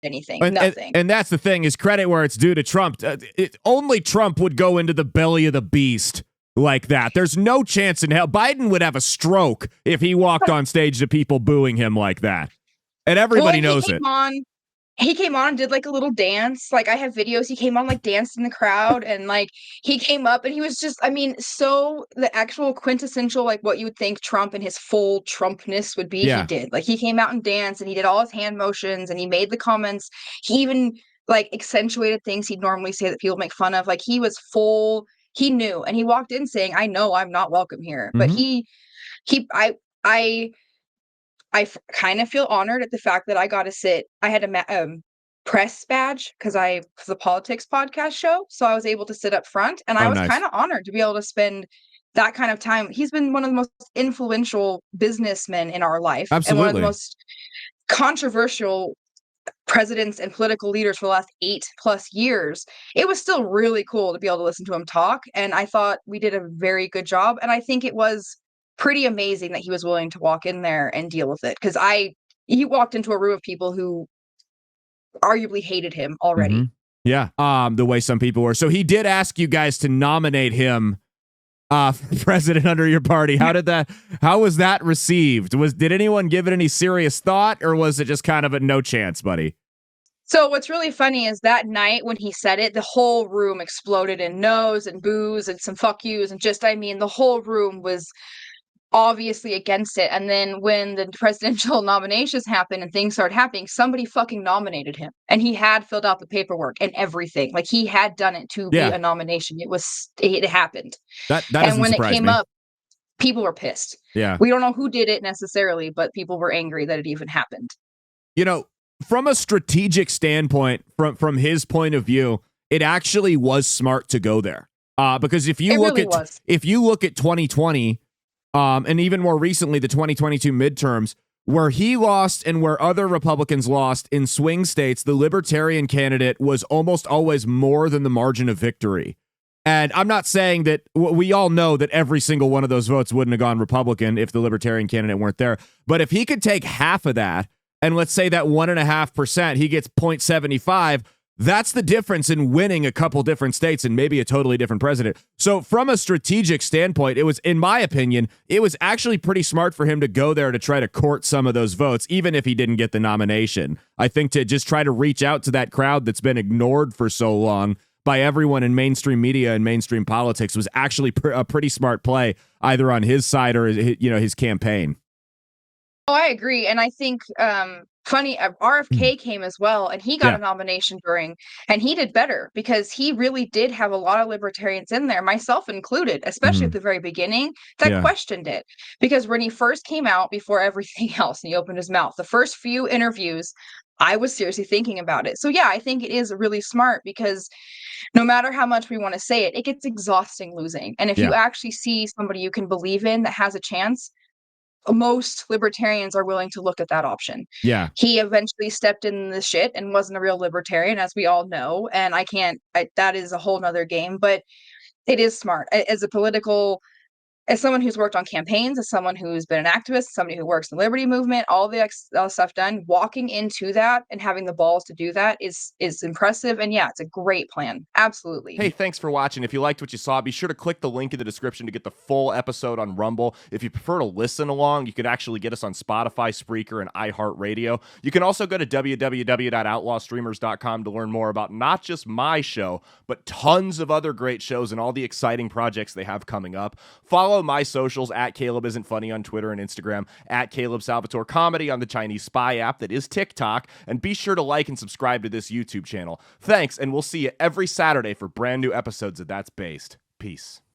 anything. And, Nothing. And that's the thing, is credit where it's due to Trump. Only Trump would go into the belly of the beast like that. There's no chance in hell. Biden would have a stroke if he walked on stage to people booing him like that. And everybody knows it. He came on and did like a little dance. Like, I have videos. He came on, like, danced in the crowd, and like he came up and he was just, I mean, so the actual quintessential, like, what you would think Trump and his full Trumpness would be, Yeah. he did. Like, he came out and danced, and he did all his hand motions, and he made the comments. He even like accentuated things he'd normally say that people make fun of. Like, he was full, he knew, and he walked in saying, I know I'm not welcome here. But he I kind of feel honored at the fact that I got to sit. I had a press badge because was a politics podcast show, so I was able to sit up front, and I was kind of honored to be able to spend that kind of time. He's been one of the most influential businessmen in our life, and one of the most controversial presidents and political leaders for the last 8+ years. It was still really cool to be able to listen to him talk, and I thought we did a very good job, and I think it was pretty amazing that he was willing to walk in there and deal with it, because he walked into a room of people who arguably hated him already. Yeah, the way some people were. So he did ask you guys to nominate him president under your party. How was that received? Did anyone give it any serious thought, or was it just kind of a no chance, buddy? So what's really funny is that night when he said it, the whole room exploded in no's and boos and some fuck yous, and just, I mean, the whole room was obviously against it. And then when the presidential nominations happened and things started happening, somebody fucking nominated him, and he had filled out the paperwork and everything. Like, he had done it to be a nomination. It happened. And when it came up, people were pissed. Yeah. We don't know who did it necessarily, but people were angry that it even happened. You know, from a strategic standpoint, from his point of view, it actually was smart to go there. Because if you look at 2020, and even more recently, the 2022 midterms, where he lost and where other Republicans lost in swing states, the Libertarian candidate was almost always more than the margin of victory. And I'm not saying that we all know that every single one of those votes wouldn't have gone Republican if the Libertarian candidate weren't there. But if he could take half of that, and let's say that 1.5%, he gets 0.75, that's the difference in winning a couple different states and maybe a totally different president. So from a strategic standpoint, it was, in my opinion, it was actually pretty smart for him to go there to try to court some of those votes, even if he didn't get the nomination. I think to just try to reach out to that crowd that's been ignored for so long by everyone in mainstream media and mainstream politics was actually a pretty smart play, either on his side or his campaign. Oh, I agree. And I think funny, RFK came as well, and he got a nomination and he did better because he really did have a lot of libertarians in there, myself included, especially at the very beginning, that questioned it. Because when he first came out, before everything else, and he opened his mouth, the first few interviews, I was seriously thinking about it. So yeah, I think it is really smart, because no matter how much we want to say it, it gets exhausting losing. And if you actually see somebody you can believe in that has a chance, most libertarians are willing to look at that option. Yeah. He eventually stepped in the shit and wasn't a real libertarian, as we all know. And that is a whole nother game, but it is smart as someone who's worked on campaigns, as someone who's been an activist, somebody who works in the liberty movement, all the stuff done, walking into that and having the balls to do that is impressive. And yeah, it's a great plan. Absolutely. Hey, thanks for watching. If you liked what you saw, be sure to click the link in the description to get the full episode on Rumble. If you prefer to listen along, you could actually get us on Spotify, Spreaker, and iHeartRadio. You can also go to www.outlawstreamers.com to learn more about not just my show, but tons of other great shows and all the exciting projects they have coming up. Follow my socials at Caleb Isn't Funny on Twitter and Instagram, at Caleb Salvatore Comedy on the Chinese Spy app that is TikTok, and be sure to like and subscribe to this YouTube channel. Thanks, and we'll see you every Saturday for brand new episodes of That's Based. Peace.